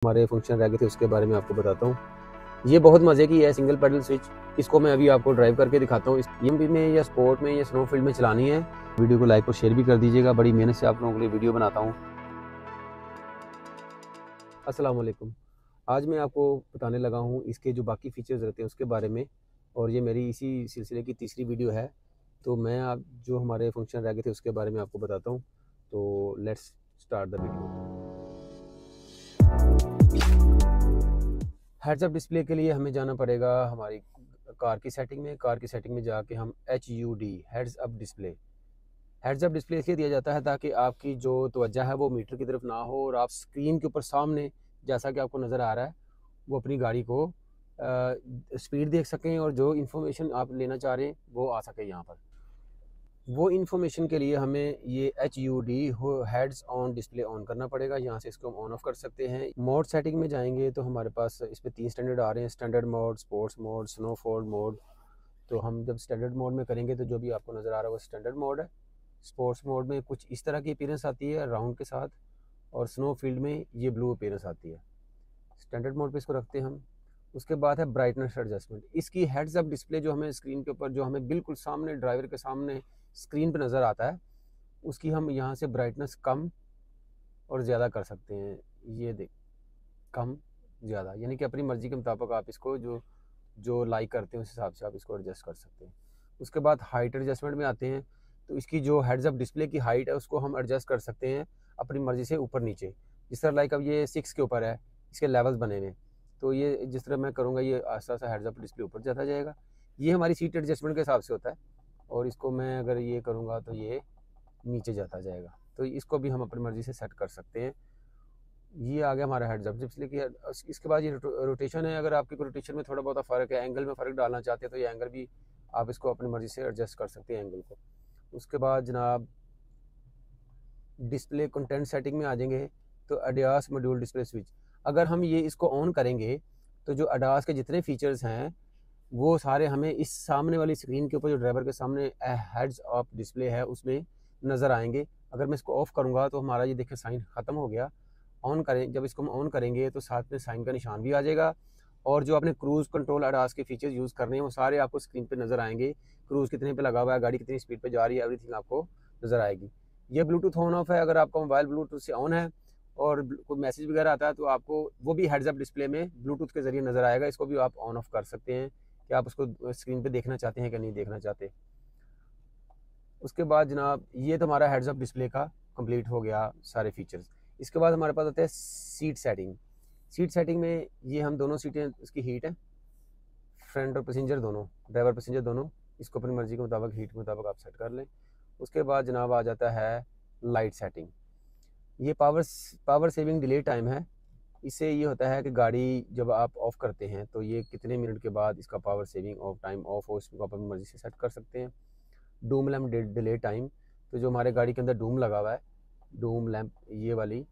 हमारे फंक्शन रह गए थे उसके बारे में आपको बताता हूँ। ये बहुत मज़े की है सिंगल पेडल स्विच। इसको मैं अभी आपको ड्राइव करके दिखाता हूँ। इस ईएमपी में या स्पोर्ट में या स्नो फील्ड में चलानी है। वीडियो को लाइक और शेयर भी कर दीजिएगा। बड़ी मेहनत से आप लोगों के लिए वीडियो बनाता हूँ। अस्सलाम वालेकुम। आज मैं आपको बताने लगा हूँ इसके जो बाकी फीचर्स रहते हैं उसके बारे में, और ये मेरी इसी सिलसिले की तीसरी वीडियो है। तो मैं आप जो हमारे फंक्शन रह गए थे उसके बारे में आपको बताता हूँ। तो let's start the video. Heads up display के लिए हमें जाना पड़ेगा हमारी कार की सेटिंग में। कार की सेटिंग में जाके हम HUD heads up display, heads up display इसलिए दिया जाता है ताकि आपकी जो तवज्जो है वो मीटर की तरफ ना हो और आप स्क्रीन के ऊपर सामने, जैसा कि आपको नज़र आ रहा है, वो अपनी गाड़ी को स्पीड देख सकें और जो इन्फॉर्मेशन आप लेना चाह रहे हैं वो आ सके यहाँ पर। वो इन्फॉर्मेशन के लिए हमें ये HUD heads on display on करना पड़ेगा। यहाँ से इसको हम ऑन ऑफ कर सकते हैं। मोड सेटिंग में जाएंगे तो हमारे पास इस पर 3 स्टैंडर्ड आ रहे हैं, standard mode, sports mode, snowfall mode. तो हम जब स्टैंडर्ड मोड में करेंगे तो जो भी आपको नज़र आ रहा है वो स्टैंडर्ड मोड है। स्पोर्ट्स मोड में कुछ इस तरह की अपीयरेंस आती है राउंड के साथ, और स्नो फील्ड में ये ब्लू अपीयरेंस आती है। स्टैंडर्ड मोड पे इसको रखते हैं हम। उसके बाद है ब्राइटनेस एडजस्टमेंट। इसकी हेड्स अप डिस्प्ले जो हमें स्क्रीन के ऊपर, जो हमें बिल्कुल सामने ड्राइवर के सामने स्क्रीन पे नज़र आता है, उसकी हम यहाँ से ब्राइटनेस कम और ज़्यादा कर सकते हैं। ये देख, कम ज़्यादा, यानी कि अपनी मर्ज़ी के मुताबिक आप इसको जो जो लाइक करते हैं उस हिसाब से आप इसको एडजस्ट कर सकते हैं। उसके बाद हाइट एडजस्टमेंट में आते हैं। तो इसकी जो हेड्स अप डिस्प्ले की हाइट है उसको हम एडजस्ट कर सकते हैं अपनी मर्ज़ी से ऊपर नीचे। जिस तरह लाइक अब ये 6 के ऊपर है, इसके लेवल्स बने हुए हैं, तो ये जिस तरह मैं करूँगा ये आस्ता आस्ता हेड्स अप डिस्प्ले ऊपर जाता जाएगा। ये हमारी सीट एडजस्टमेंट के हिसाब से होता है, और इसको मैं अगर ये करूँगा तो ये नीचे जाता जाएगा। तो इसको भी हम अपनी मर्ज़ी से सेट कर सकते हैं। ये आ गया हमारा हेड्स अप डिस्प्ले की। इसके बाद ये रोटेशन है। अगर आपकी रोटेशन में थोड़ा बहुत फ़र्क है, एंगल में फ़र्क डालना चाहते हैं तो ये एंगल भी आप इसको अपनी मर्ज़ी से एडजस्ट कर सकते हैं एंगल को। उसके बाद जनाब डिस्प्ले कंटेंट सेटिंग में आ जाएंगे तो अडास मॉड्यूल डिस्प्ले स्विच। अगर हम ये इसको ऑन करेंगे तो जो अडास के जितने फीचर्स हैं वो सारे हमें इस सामने वाली स्क्रीन के ऊपर, जो ड्राइवर के सामने हेड्स अप डिस्प्ले है, उसमें नज़र आएंगे। अगर मैं इसको ऑफ़ करूँगा तो हमारा ये देखें साइन ख़त्म हो गया। ऑन करें, जब इसको हम ऑन करेंगे तो साथ में साइन का निशान भी आ जाएगा, और जो आपने क्रूज़ कंट्रोल अडास के फीचर्स यूज़ करने हैं वो सारे आपको स्क्रीन पे नज़र आएंगे। क्रूज़ कितने पे लगा हुआ है, गाड़ी कितनी स्पीड पे जा रही है, एवरीथिंग आपको नज़र आएगी। ये ब्लूटूथ ऑन ऑफ है। अगर आपका मोबाइल ब्लूटूथ से ऑन है और कोई मैसेज वगैरह आता है तो आपको वो भी हेड्स अप डिस्प्ले में ब्लूटूथ के ज़रिए नज़र आएगा। इसको भी आप ऑन ऑफ कर सकते हैं कि आप उसको स्क्रीन पे देखना चाहते हैं कि नहीं देखना चाहते। उसके बाद जनाब ये तो हमारा हेड्स अप डिस्प्ले का कंप्लीट हो गया सारे फीचर्स। इसके बाद हमारे पास आता है सीट सेटिंग। सीट सेटिंग में ये हम दोनों सीटें, इसकी हीट है, फ्रंट और पैसेंजर दोनों, ड्राइवर पैसेंजर दोनों, इसको अपनी मर्ज़ी के मुताबिक हीट के मुताबिक आप सेट कर लें। उसके बाद जनाब आ जाता है लाइट सेटिंग। ये पावर सेविंग डिले टाइम है। इससे ये होता है कि गाड़ी जब आप ऑफ़ करते हैं तो ये कितने मिनट के बाद इसका power saving of time of हो, इसको आप अपनी मर्ज़ी से सेट कर सकते हैं। डूम लैम्प डिले टाइम, तो जो हमारे गाड़ी के अंदर डूम लगा हुआ है, डूम लैम्प ये वाली,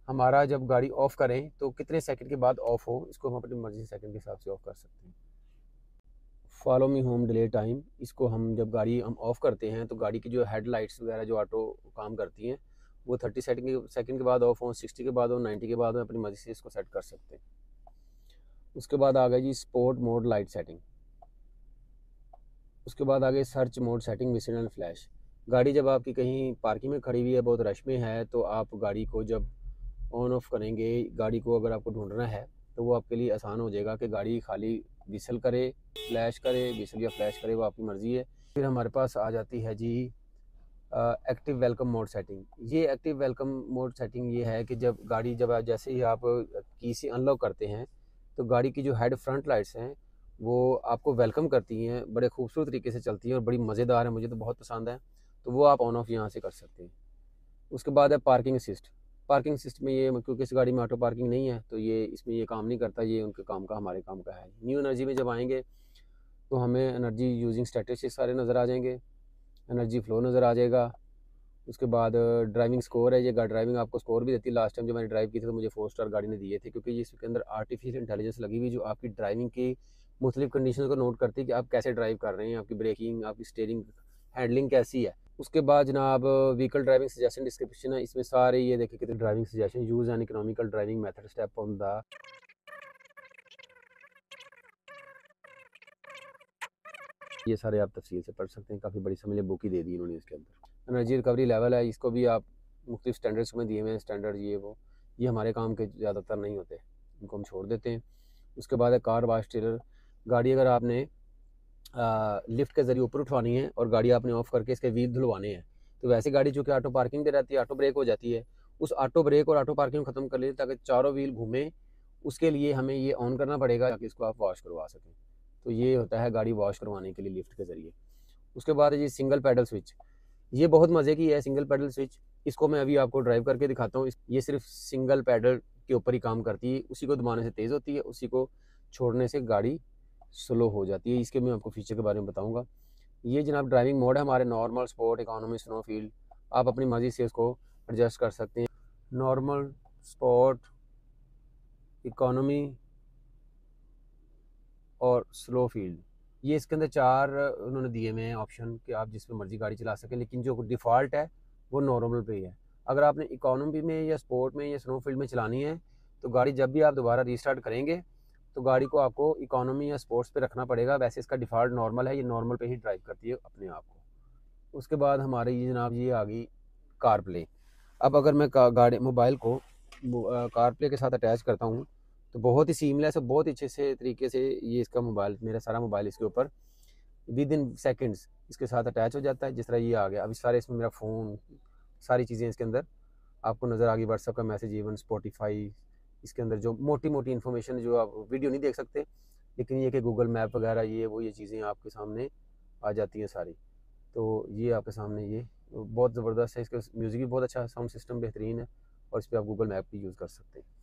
हमारा जब गाड़ी ऑफ़ करें तो कितने सेकंड के बाद ऑफ़ हो, इसको हम अपनी मर्ज़ी से सेकंड के हिसाब से ऑफ़ कर सकते हैं। Follow me home delay time, इसको हम जब गाड़ी हम ऑफ़ करते हैं तो गाड़ी की जो हेडलाइट्स वगैरह जो ऑटो काम करती हैं वो 30 सेकंड के बाद ऑफ हो, 60 के बाद हो, 90 के बाद हो, अपनी मर्ज़ी से इसको सेट कर सकते हैं। उसके बाद आ गया जी स्पोर्ट मोड लाइट सेटिंग। उसके बाद आ गए search mode setting, vigil and flash. गाड़ी जब आपकी कहीं पार्किंग में खड़ी हुई है, बहुत रश में है, तो आप गाड़ी को जब ऑन ऑफ करेंगे, गाड़ी को अगर आपको ढूंढना है तो वो आपके लिए आसान हो जाएगा कि गाड़ी खाली विसल करे, फ्लैश करे, विसल या फ्लैश करे, वो आपकी मर्ज़ी है। फिर हमारे पास आ जाती है जी एक्टिव वेलकम मोड सेटिंग। ये एक्टिव वेलकम मोड सेटिंग ये है कि जब गाड़ी, जब जैसे ही आप की से अनलॉक करते हैं तो गाड़ी की जो हेड फ्रंट लाइट्स हैं वो आपको वेलकम करती हैं, बड़े खूबसूरत तरीके से चलती हैं और बड़ी मज़ेदार है, मुझे तो बहुत पसंद है। तो वो आप ऑन ऑफ यहाँ से कर सकते हैं। उसके बाद है पार्किंग असिस्ट। पार्किंग असिस्ट में ये, क्योंकि इस गाड़ी में ऑटो पार्किंग नहीं है तो ये इसमें ये काम नहीं करता, ये उनके काम का हमारे काम का है। न्यू एनर्जी में जब आएंगे तो हमें एनर्जी यूजिंग स्टैटिस्टिक्स सारे नज़र आ जाएंगे, एनर्जी फ्लो नज़र आ जाएगा। उसके बाद ड्राइविंग स्कोर है, ये ड्राइविंग आपको स्कोर भी देती है। लास्ट टाइम जब मैंने ड्राइव की थी तो मुझे 4 स्टार गाड़ी ने दिए थे, क्योंकि इसके अंदर आर्टिफिशियल इंटेलिजेंस लगी हुई जो आपकी ड्राइविंग की मुख्तलिफ कंडीशन को नोट करती है कि आप कैसे ड्राइव कर रहे हैं, आपकी ब्रेकिंग, आपकी स्टीयरिंग, हैंडलिंग कैसी है। उसके बाद जनाब व्हीकल ड्राइविंग सजेशन डिस्क्रिप्शन है, इसमें सारे ये देखिए कितने driving suggestion, use and economical driving method, step on the, ये सारे आप तफसील से पढ़ सकते हैं। काफ़ी बड़ी समझ बुक ही दे दी इन्होंने इसके अंदर। एनर्जी रिकवरी लेवल है, इसको भी आप मुख्तलिफ स्टैंडर्ड्स में दिए हुए हैं, स्टैंडर्ड ये वो, ये हमारे काम के ज़्यादातर नहीं होते, इनको हम छोड़ देते हैं। उसके बाद है कार वाश टेलर, गाड़ी अगर आपने लिफ्ट के ज़रिए ऊपर उठवानी है और गाड़ी आपने ऑफ करके इसके व्हील धुलवाने हैं, तो वैसे गाड़ी चूँकि ऑटो पार्किंग पे रहती है, ऑटो ब्रेक हो जाती है, उस ऑटो ब्रेक और ऑटो पार्किंग ख़त्म कर लेते ताकि चारों व्हील घूमें, उसके लिए हमें ये ऑन करना पड़ेगा ताकि इसको आप वॉश करवा सकें। तो ये होता है गाड़ी वॉश करवाने के लिए लिफ्ट के ज़रिए। उसके बाद है जी सिंगल पैडल स्विच, ये बहुत मज़े की है सिंगल पैडल स्विच, इसको मैं अभी आपको ड्राइव करके दिखाता हूँ। ये सिर्फ सिंगल पैडल के ऊपर ही काम करती है, उसी को दबाने से तेज़ होती है, उसी को छोड़ने से गाड़ी स्लो हो जाती है। इसके मैं आपको फीचर के बारे में बताऊँगा। ये जनाब ड्राइविंग मोड है हमारे, normal, sport, economy, snow field, आप अपनी मर्ज़ी से इसको एडजस्ट कर सकते हैं। नॉर्मल, स्पोर्ट, इकोनॉमी और स्लो फील्ड, ये इसके अंदर 4 उन्होंने दिए हुए हैं ऑप्शन कि आप जिस पे मर्जी गाड़ी चला सकें, लेकिन जो डिफ़ॉल्ट है वो नॉर्मल पे ही है। अगर आपने इकोनॉमी में या स्पोर्ट में या स्नो फील्ड में चलानी है तो गाड़ी जब भी आप दोबारा रीस्टार्ट करेंगे तो गाड़ी को आपको इकोनॉमी या स्पोर्ट्स पे रखना पड़ेगा, वैसे इसका डिफ़ॉल्ट नॉर्मल है, ये नॉर्मल पे ही ड्राइव करती है अपने आप को। उसके बाद हमारे ये जनाब ये आ गई कार प्ले। अब अगर मैं गाड़ी मोबाइल को कार प्ले के साथ अटैच करता हूँ तो बहुत ही सीमलेस और बहुत ही अच्छे से तरीके से ये इसका मोबाइल, मेरा सारा मोबाइल इसके ऊपर विद इन सेकेंड्स इसके साथ अटैच हो जाता है। जिस तरह ये आ गया, अभी सारे इसमें मेरा फ़ोन, सारी चीज़ें इसके अंदर आपको नज़र आ गई, व्हाट्सअप का मैसेज, इवन स्पॉटिफाई, इसके अंदर जो मोटी मोटी इन्फॉर्मेशन जो आप वीडियो नहीं देख सकते, लेकिन ये कि गूगल मैप वगैरह ये वो ये चीज़ें आपके सामने आ जाती हैं सारी। तो ये आपके सामने ये बहुत ज़बरदस्त है, इसका म्यूज़िक भी बहुत अच्छा है, साउंड सिस्टम बेहतरीन है और इस पर आप गूगल मैप भी यूज़ कर सकते हैं।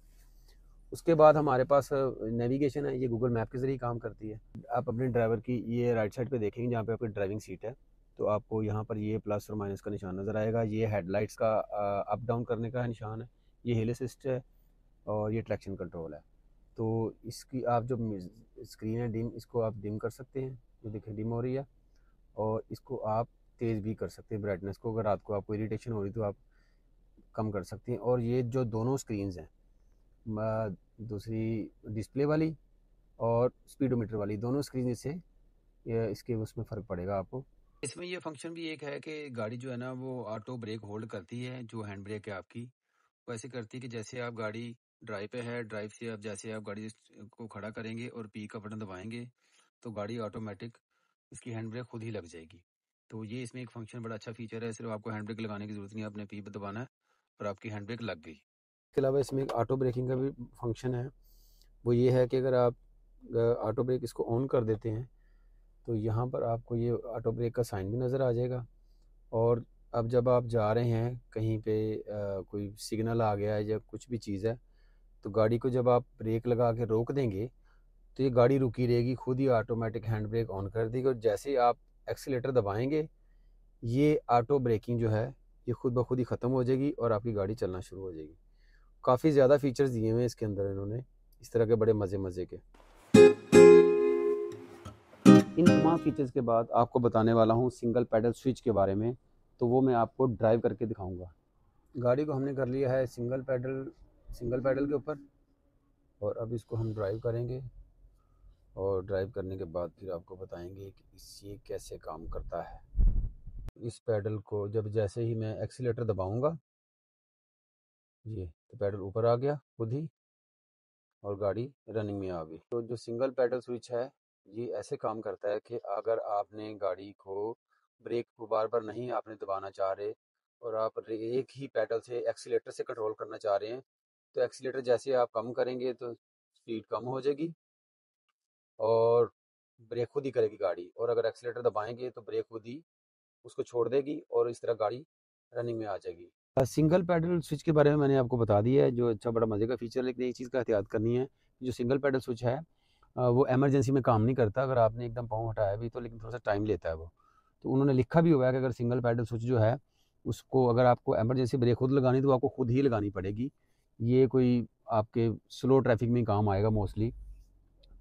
उसके बाद हमारे पास नेविगेशन है, ये गूगल मैप के ज़रिए काम करती है। आप अपने ड्राइवर की ये राइट साइड पे देखेंगे जहाँ पे आपकी ड्राइविंग सीट है, तो आपको यहाँ पर ये प्लस और माइनस का निशान नज़र आएगा। ये हेडलाइट्स का अप डाउन करने का निशान है, ये हिल असिस्ट है और ये ट्रैक्शन कंट्रोल है। तो इसकी आप जो स्क्रीन है डिम, इसको आप डिम कर सकते हैं, ये देखिए डिम हो रही है, और इसको आप तेज़ भी कर सकते हैं ब्राइटनेस को, अगर रात को आपको इरिटेशन हो रही तो आप कम कर सकते हैं। और ये जो दोनों स्क्रीन्स हैं, दूसरी डिस्प्ले वाली और स्पीडोमीटर वाली, दोनों स्क्रीन से इसके उसमें फ़र्क पड़ेगा आपको। इसमें ये फंक्शन भी एक है कि गाड़ी जो है ना वो ऑटो ब्रेक होल्ड करती है, जो हैंड ब्रेक है आपकी वो ऐसे करती है कि जैसे आप गाड़ी ड्राइव पे है, ड्राइव से आप जैसे आप गाड़ी को खड़ा करेंगे और पी का बटन दबाएंगे तो गाड़ी ऑटोमेटिक इसकी हैंड ब्रेक खुद ही लग जाएगी। तो ये इसमें एक फंक्शन बड़ा अच्छा फीचर है, सिर्फ आपको हैंड ब्रेक लगाने की ज़रूरत नहीं है, आपने पी पे दबाना है और आपकी हैंड ब्रेक लग गई। इसके अलावा इसमें एक ऑटो ब्रेकिंग का भी फंक्शन है, वो ये है कि अगर आप ऑटो ब्रेक इसको ऑन कर देते हैं तो यहाँ पर आपको ये ऑटो ब्रेक का साइन भी नज़र आ जाएगा। और अब जब आप जा रहे हैं कहीं पे, कोई सिग्नल आ गया है या कुछ भी चीज़ है, तो गाड़ी को जब आप ब्रेक लगा के रोक देंगे तो ये गाड़ी रुकी रहेगी, खुद ही ऑटोमेटिक हैंड ब्रेक ऑन कर देगी, और जैसे ही आप एक्सीलेटर दबाएंगे ये ऑटो ब्रेकिंग जो है ये खुद ब खुद ही ख़त्म हो जाएगी और आपकी गाड़ी चलना शुरू हो जाएगी। काफ़ी ज़्यादा फीचर्स दिए हुए हैं इसके अंदर इन्होंने, इस तरह के बड़े मज़े मज़े के। इन तमाम फीचर्स के बाद आपको बताने वाला हूँ सिंगल पैडल स्विच के बारे में, तो वो मैं आपको ड्राइव करके दिखाऊंगा। गाड़ी को हमने कर लिया है सिंगल पैडल के ऊपर, और अब इसको हम ड्राइव करेंगे और ड्राइव करने के बाद फिर आपको बताएंगे कि ये कैसे काम करता है। इस पैडल को जब जैसे ही मैं एक्सीलेटर दबाऊंगा ये तो पैडल ऊपर आ गया खुद ही और गाड़ी रनिंग में आ गई। तो जो सिंगल पैडल स्विच है ये ऐसे काम करता है कि अगर आपने गाड़ी को ब्रेक को बार बार नहीं आपने दबाना चाह रहे और आप एक ही पैडल से एक्सीलेटर से कंट्रोल करना चाह रहे हैं, तो एक्सीलेटर जैसे आप कम करेंगे तो स्पीड कम हो जाएगी और ब्रेक खुद ही करेगी गाड़ी, और अगर एक्सीलेटर दबाएंगे तो ब्रेक खुद ही उसको छोड़ देगी और इस तरह गाड़ी रनिंग में आ जाएगी। सिंगल पैडल स्विच के बारे में मैंने आपको बता दिया है, जो अच्छा बड़ा मज़े का फीचर है, लेकिन एक चीज़ का एहतियात करनी है, जो सिंगल पैडल स्विच है वो एमरजेंसी में काम नहीं करता, अगर आपने एकदम पाँव हटाया भी तो, लेकिन थोड़ा सा टाइम लेता है वो। तो उन्होंने लिखा भी हुआ है कि अगर सिंगल पैडल स्विच जो है उसको अगर आपको एमरजेंसी ब्रेक खुद लगानी तो आपको खुद ही लगानी पड़ेगी, ये कोई आपके स्लो ट्रैफिक में काम आएगा मोस्टली।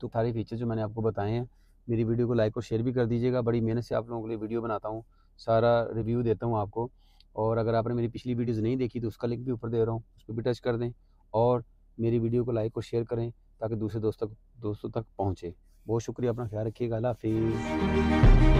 तो सारे फीचर जो मैंने आपको बताए हैं, मेरी वीडियो को लाइक और शेयर भी कर दीजिएगा, बड़ी मेहनत से आप लोगों के लिए वीडियो बनाता हूँ, सारा रिव्यू देता हूँ आपको। और अगर आपने मेरी पिछली वीडियोज़ नहीं देखी तो उसका लिंक भी ऊपर दे रहा हूँ, उस पर भी टच कर दें और मेरी वीडियो को लाइक और शेयर करें ताकि दूसरे दोस्तों तक पहुँचे। बहुत शुक्रिया, अपना ख्याल रखिएगा। अल्लाह हाफ़िज़।